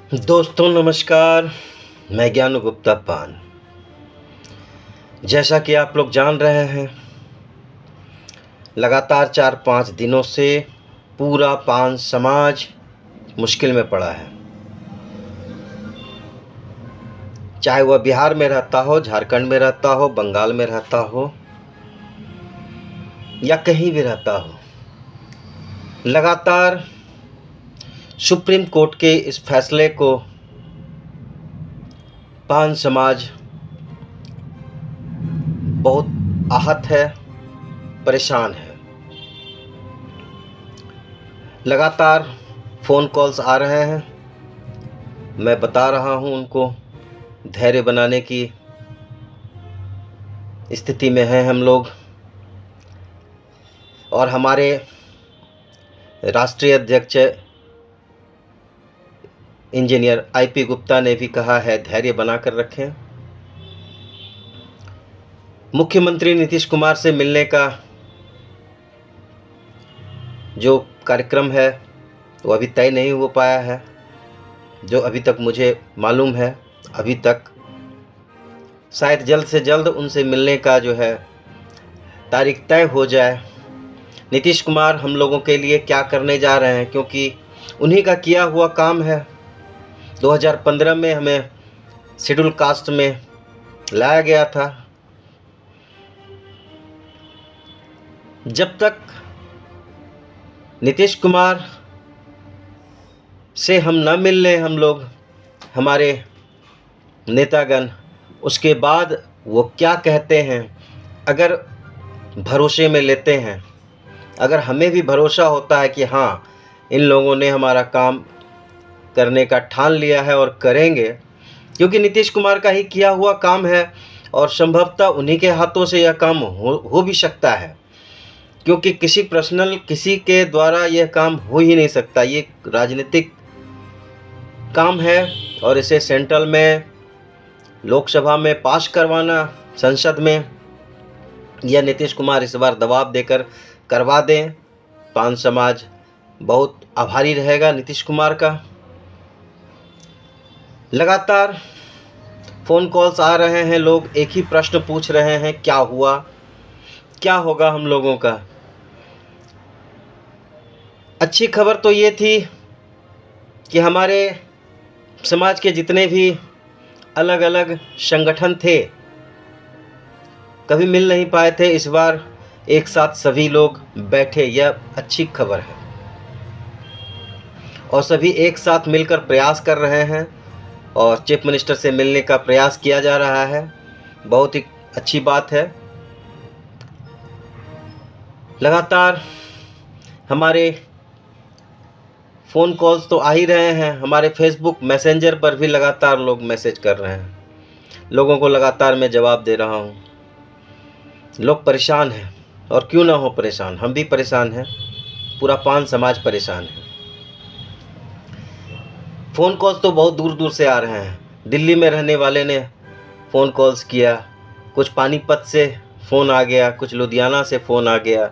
दोस्तों नमस्कार। मैं ज्ञानू गुप्ता पान। जैसा कि आप लोग जान रहे हैं, लगातार 4-5 दिनों से पूरा पान समाज मुश्किल में पड़ा है। चाहे वह बिहार में रहता हो, झारखंड में रहता हो, बंगाल में रहता हो या कहीं भी रहता हो, लगातार सुप्रीम कोर्ट के इस फैसले को पान समाज बहुत आहत है, परेशान है। लगातार फ़ोन कॉल्स आ रहे हैं। मैं बता रहा हूं उनको, धैर्य बनाने की स्थिति में हैं हम लोग। और हमारे राष्ट्रीय अध्यक्ष इंजीनियर आईपी गुप्ता ने भी कहा है धैर्य बनाकर रखें। मुख्यमंत्री नीतीश कुमार से मिलने का जो कार्यक्रम है वो अभी तय नहीं हो पाया है। जो अभी तक मुझे मालूम है, अभी तक शायद जल्द से जल्द उनसे मिलने का जो है तारीख तय हो जाए। नीतीश कुमार हम लोगों के लिए क्या करने जा रहे हैं, क्योंकि उन्हीं का किया हुआ काम है। 2015 में हमें शेड्यूल कास्ट में लाया गया था। जब तक नीतीश कुमार से हम न मिल लें हम लोग, हमारे नेतागण, उसके बाद वो क्या कहते हैं अगर भरोसे में लेते हैं, अगर हमें भी भरोसा होता है कि हाँ इन लोगों ने हमारा काम करने का ठान लिया है और करेंगे, क्योंकि नीतीश कुमार का ही किया हुआ काम है और संभवतः उन्हीं के हाथों से यह काम हो भी सकता है, क्योंकि किसी के द्वारा यह काम हो ही नहीं सकता। ये राजनीतिक काम है और इसे सेंट्रल में, लोकसभा में पास करवाना, संसद में, यह नीतीश कुमार इस बार दबाव देकर करवा दें। पान समाज बहुत आभारी रहेगा नीतीश कुमार का। लगातार फ़ोन कॉल्स आ रहे हैं, लोग एक ही प्रश्न पूछ रहे हैं, क्या हुआ, क्या होगा हम लोगों का। अच्छी खबर तो ये थी कि हमारे समाज के जितने भी अलग अलग संगठन थे, कभी मिल नहीं पाए थे, इस बार एक साथ सभी लोग बैठे। यह अच्छी खबर है और सभी एक साथ मिलकर प्रयास कर रहे हैं और चीफ मिनिस्टर से मिलने का प्रयास किया जा रहा है। बहुत ही अच्छी बात है। लगातार हमारे फ़ोन कॉल्स तो आ ही रहे हैं, हमारे फेसबुक मैसेंजर पर भी लगातार लोग मैसेज कर रहे हैं। लोगों को लगातार मैं जवाब दे रहा हूँ। लोग परेशान हैं और क्यों ना हो परेशान, हम भी परेशान हैं, पूरा पान समाज परेशान है। फ़ोन कॉल्स तो बहुत दूर दूर से आ रहे हैं। दिल्ली में रहने वाले ने फ़ोन कॉल्स किया, कुछ पानीपत से फ़ोन आ गया, कुछ लुधियाना से फ़ोन आ गया,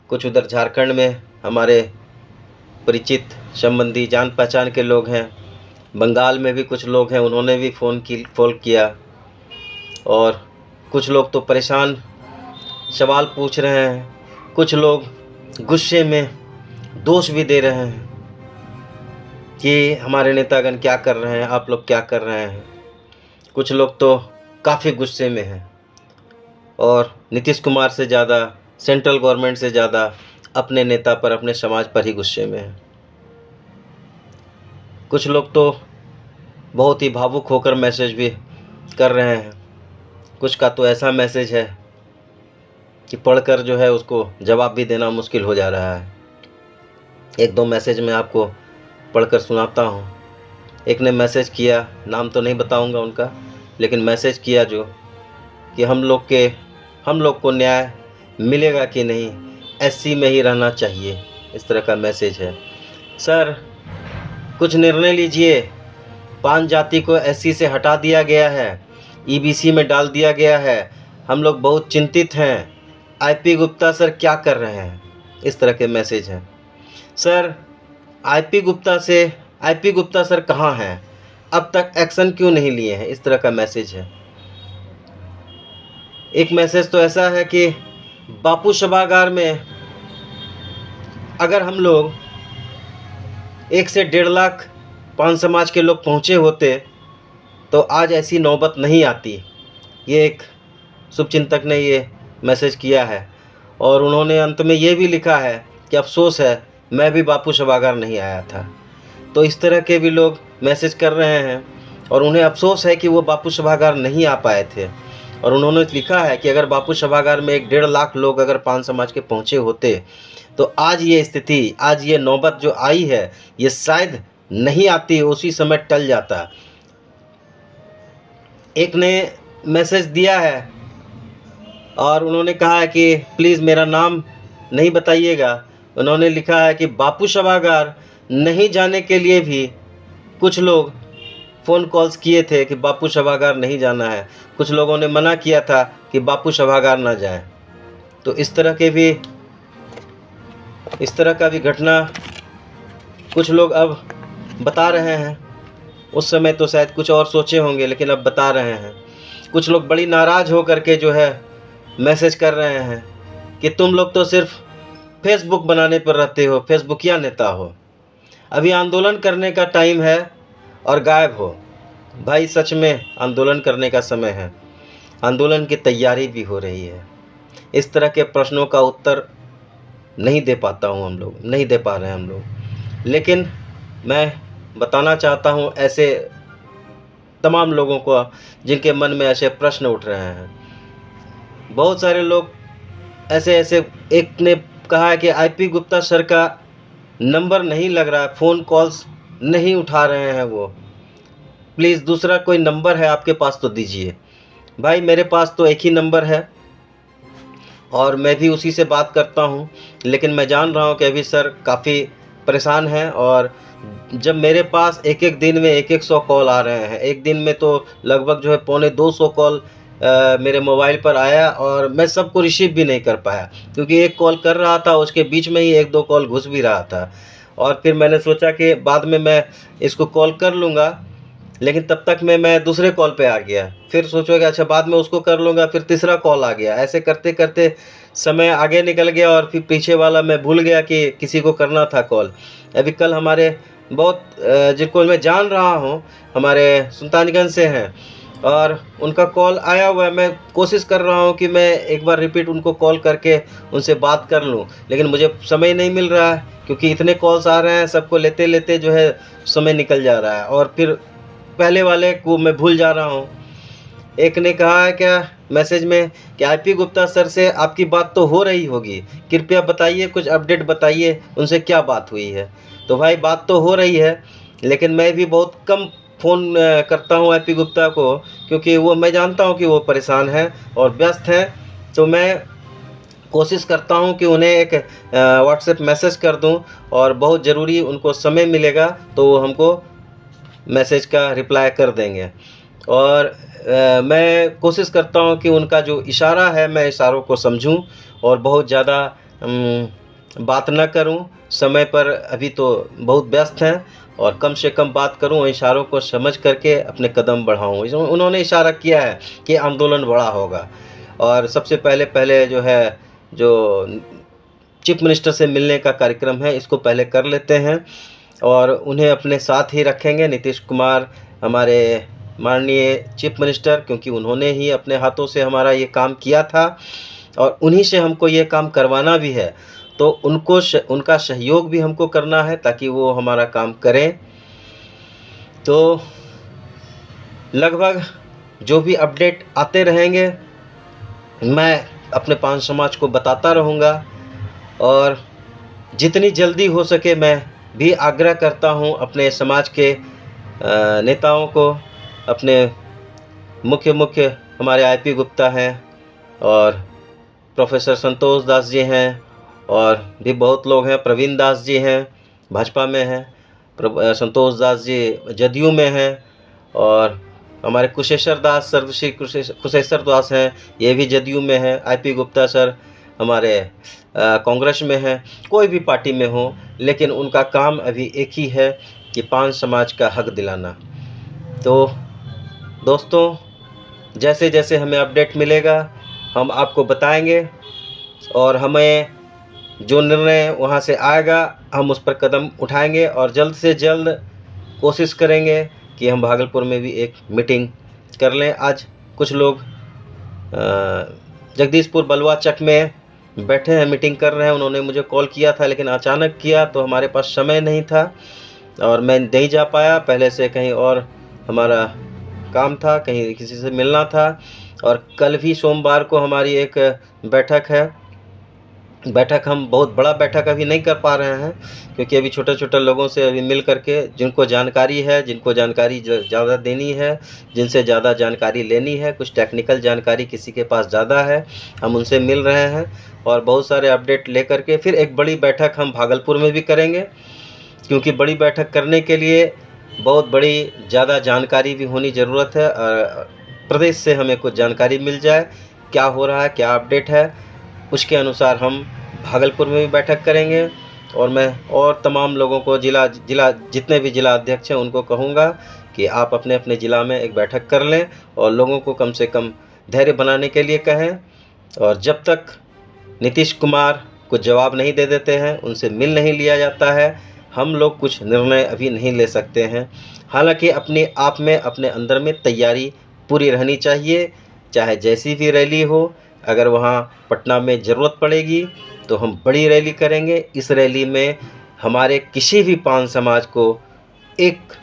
कुछ उधर झारखंड में हमारे परिचित संबंधी जान पहचान के लोग हैं, बंगाल में भी कुछ लोग हैं, उन्होंने भी फ़ोन किया। और कुछ लोग तो परेशान सवाल पूछ रहे हैं, कुछ लोग गुस्से में दोष भी दे रहे हैं कि हमारे नेतागण क्या कर रहे हैं, आप लोग क्या कर रहे हैं। कुछ लोग तो काफ़ी गुस्से में हैं और नीतीश कुमार से ज़्यादा, सेंट्रल गवर्नमेंट से ज़्यादा अपने नेता पर, अपने समाज पर ही गुस्से में हैं। कुछ लोग तो बहुत ही भावुक होकर मैसेज भी कर रहे हैं। कुछ का तो ऐसा मैसेज है कि पढ़कर जो है उसको जवाब भी देना मुश्किल हो जा रहा है। एक दो मैसेज मैं आपको पढ़कर सुनाता हूँ। एक ने मैसेज किया, नाम तो नहीं बताऊँगा उनका, लेकिन मैसेज किया जो कि हम लोग को न्याय मिलेगा कि नहीं, एससी में ही रहना चाहिए, इस तरह का मैसेज है। सर कुछ निर्णय लीजिए, पान जाति को एससी से हटा दिया गया है, ईबीसी में डाल दिया गया है, हम लोग बहुत चिंतित हैं। आईपी गुप्ता सर क्या कर रहे हैं, इस तरह के मैसेज हैं। सर आईपी गुप्ता से आईपी गुप्ता सर कहाँ हैं, अब तक एक्शन क्यों नहीं लिए हैं, इस तरह का मैसेज है। एक मैसेज तो ऐसा है कि बापू सभागार में अगर हम लोग 1 से 1.5 लाख पान समाज के लोग पहुँचे होते तो आज ऐसी नौबत नहीं आती। ये एक शुभचिंतक ने ये मैसेज किया है और उन्होंने अंत में ये भी लिखा है कि अफसोस है मैं भी बापू सभागार नहीं आया था। तो इस तरह के भी लोग मैसेज कर रहे हैं और उन्हें अफसोस है कि वो बापू सभागार नहीं आ पाए थे। और उन्होंने लिखा है कि अगर बापू सभागार में 1.5 लाख लोग अगर पान समाज के पहुँचे होते तो आज ये स्थिति, आज ये नौबत जो आई है ये शायद नहीं आती, उसी समय टल जाता। एक ने मैसेज दिया है और उन्होंने कहा है कि प्लीज़ मेरा नाम नहीं बताइएगा। उन्होंने लिखा है कि बापू सभागार नहीं जाने के लिए भी कुछ लोग फ़ोन कॉल्स किए थे कि बापू सभागार नहीं जाना है, कुछ लोगों ने मना किया था कि बापू सभागार ना जाएं। तो इस तरह का भी घटना कुछ लोग अब बता रहे हैं। उस समय तो शायद कुछ और सोचे होंगे लेकिन अब बता रहे हैं। कुछ लोग बड़ी नाराज़ हो करके जो है मैसेज कर रहे हैं कि तुम लोग तो सिर्फ फेसबुक बनाने पर रहते हो, फेसबुकिया नेता हो, अभी आंदोलन करने का टाइम है और गायब हो। भाई सच में आंदोलन करने का समय है, आंदोलन की तैयारी भी हो रही है। इस तरह के प्रश्नों का उत्तर नहीं दे पाता हूँ हम लोग, नहीं दे पा रहे हैं हम लोग। लेकिन मैं बताना चाहता हूँ ऐसे तमाम लोगों को जिनके मन में ऐसे प्रश्न उठ रहे हैं। बहुत सारे लोग ऐसे एक ने कहा है कि आईपी गुप्ता सर का नंबर नहीं लग रहा है, फ़ोन कॉल्स नहीं उठा रहे हैं वो, प्लीज़ दूसरा कोई नंबर है आपके पास तो दीजिए। भाई मेरे पास तो एक ही नंबर है और मैं भी उसी से बात करता हूँ, लेकिन मैं जान रहा हूँ कि अभी सर काफ़ी परेशान हैं और जब मेरे पास एक दिन में 100 कॉल आ रहे हैं, एक दिन में तो लगभग जो है 250 कॉल मेरे मोबाइल पर आया और मैं सबको रिसीव भी नहीं कर पाया क्योंकि एक कॉल कर रहा था उसके बीच में ही 1-2 कॉल घुस भी रहा था। और फिर मैंने सोचा कि बाद में मैं इसको कॉल कर लूँगा, लेकिन तब तक मैं दूसरे कॉल पे आ गया। फिर सोचा कि अच्छा बाद में उसको कर लूँगा, फिर तीसरा कॉल आ गया। ऐसे करते करते समय आगे निकल गया और फिर पीछे वाला मैं भूल गया कि किसी को करना था कॉल। अभी कल हमारे बहुत जिनको मैं जान रहा हूँ हमारे सुल्तानगंज से हैं और उनका कॉल आया हुआ है। मैं कोशिश कर रहा हूँ कि मैं एक बार रिपीट उनको कॉल करके उनसे बात कर लूँ, लेकिन मुझे समय नहीं मिल रहा है क्योंकि इतने कॉल्स आ रहे हैं, सबको लेते लेते जो है समय निकल जा रहा है और फिर पहले वाले को मैं भूल जा रहा हूँ। एक ने कहा है क्या मैसेज में कि आईपी गुप्ता सर से आपकी बात तो हो रही होगी, कृपया बताइए, कुछ अपडेट बताइए उनसे क्या बात हुई है। तो भाई बात तो हो रही है लेकिन मैं भी बहुत कम फ़ोन करता हूँ आईपी गुप्ता को क्योंकि वो मैं जानता हूँ कि वो परेशान हैं और व्यस्त हैं। तो मैं कोशिश करता हूँ कि उन्हें एक व्हाट्सएप मैसेज कर दूँ और बहुत ज़रूरी उनको समय मिलेगा तो वो हमको मैसेज का रिप्लाई कर देंगे। और मैं कोशिश करता हूँ कि उनका जो इशारा है मैं इशारों को समझूं और बहुत ज़्यादा बात न करूं समय पर, अभी तो बहुत व्यस्त हैं और कम से कम बात करूं और इशारों को समझ करके अपने कदम बढ़ाऊं। उन्होंने इशारा किया है कि आंदोलन बड़ा होगा और सबसे पहले जो है जो चीफ मिनिस्टर से मिलने का कार्यक्रम है इसको पहले कर लेते हैं और उन्हें अपने साथ ही रखेंगे। नीतीश कुमार हमारे माननीय चीफ मिनिस्टर, क्योंकि उन्होंने ही अपने हाथों से हमारा ये काम किया था और उन्हीं से हमको ये काम करवाना भी है, तो उनका सहयोग भी हमको करना है ताकि वो हमारा काम करें। तो लगभग जो भी अपडेट आते रहेंगे मैं अपने पान समाज को बताता रहूँगा और जितनी जल्दी हो सके मैं भी आग्रह करता हूँ अपने समाज के नेताओं को, अपने मुख्य हमारे आईपी गुप्ता हैं और प्रोफेसर संतोष दास जी हैं और भी बहुत लोग हैं, प्रवीण दास जी हैं भाजपा में हैं, संतोष दास जी जदयू में हैं और हमारे कुशेश्वर दास सर्वश्री कुशेश्वर दास हैं, ये भी जदयू में हैं। आईपी गुप्ता सर हमारे कांग्रेस में हैं, कोई भी पार्टी में हो लेकिन उनका काम अभी एक ही है कि 5 समाज का हक दिलाना। तो दोस्तों, जैसे जैसे हमें अपडेट मिलेगा हम आपको बताएंगे, और हमें जो निर्णय वहाँ से आएगा हम उस पर कदम उठाएंगे, और जल्द से जल्द कोशिश करेंगे कि हम भागलपुर में भी एक मीटिंग कर लें। आज कुछ लोग जगदीशपुर बलुआ चक में बैठे हैं, मीटिंग कर रहे हैं। उन्होंने मुझे कॉल किया था, लेकिन अचानक किया तो हमारे पास समय नहीं था और मैं नहीं जा पाया। पहले से कहीं और हमारा काम था, कहीं किसी से मिलना था। और कल भी सोमवार को हमारी एक बैठक है। बैठक हम बहुत बड़ा बैठक अभी नहीं कर पा रहे हैं, क्योंकि अभी छोटे छोटे लोगों से अभी मिल करके जिनको जानकारी है, जिनको जानकारी ज़्यादा देनी है, जिनसे ज़्यादा जानकारी लेनी है, कुछ टेक्निकल जानकारी किसी के पास ज़्यादा है, हम उनसे मिल रहे हैं और बहुत सारे अपडेट ले करके फिर एक बड़ी बैठक हम भागलपुर में भी करेंगे। क्योंकि बड़ी बैठक करने के लिए बहुत बड़ी ज़्यादा जानकारी भी होनी ज़रूरत है। प्रदेश से हमें कुछ जानकारी मिल जाए, क्या हो रहा है, क्या अपडेट है, उसके अनुसार हम भागलपुर में भी बैठक करेंगे। और मैं और तमाम लोगों को जिला जितने भी जिला अध्यक्ष हैं उनको कहूँगा कि आप अपने अपने ज़िला में एक बैठक कर लें और लोगों को कम से कम धैर्य बनाने के लिए कहें। और जब तक नीतीश कुमार कुछ जवाब नहीं दे देते हैं, उनसे मिल नहीं लिया जाता है, हम लोग कुछ निर्णय अभी नहीं ले सकते हैं। हालांकि अपने आप में अपने अंदर में तैयारी पूरी रहनी चाहिए, चाहे जैसी भी रैली हो। अगर वहाँ पटना में ज़रूरत पड़ेगी तो हम बड़ी रैली करेंगे। इस रैली में हमारे किसी भी 5 समाज को एक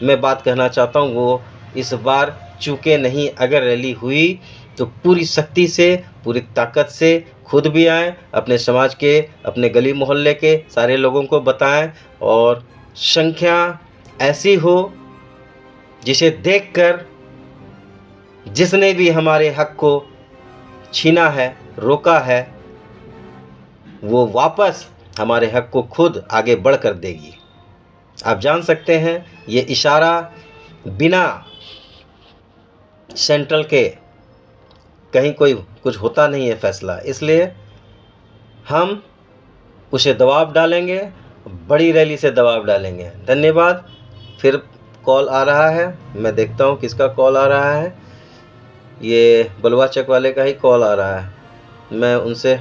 मैं बात कहना चाहता हूँ, वो इस बार चूके नहीं। अगर रैली हुई तो पूरी शक्ति से, पूरी ताकत से खुद भी आएँ, अपने समाज के, अपने गली मोहल्ले के सारे लोगों को बताएं, और संख्या ऐसी हो जिसे देखकर जिसने भी हमारे हक को छीना है, रोका है, वो वापस हमारे हक को खुद आगे बढ़ कर देगी। आप जान सकते हैं ये इशारा बिना सेंट्रल के कहीं कोई कुछ होता नहीं है फैसला, इसलिए हम उसे दबाव डालेंगे, बड़ी रैली से दबाव डालेंगे। धन्यवाद। फिर कॉल आ रहा है, मैं देखता हूँ किसका कॉल आ रहा है। ये बलुआ चक वाले का ही कॉल आ रहा है, मैं उनसे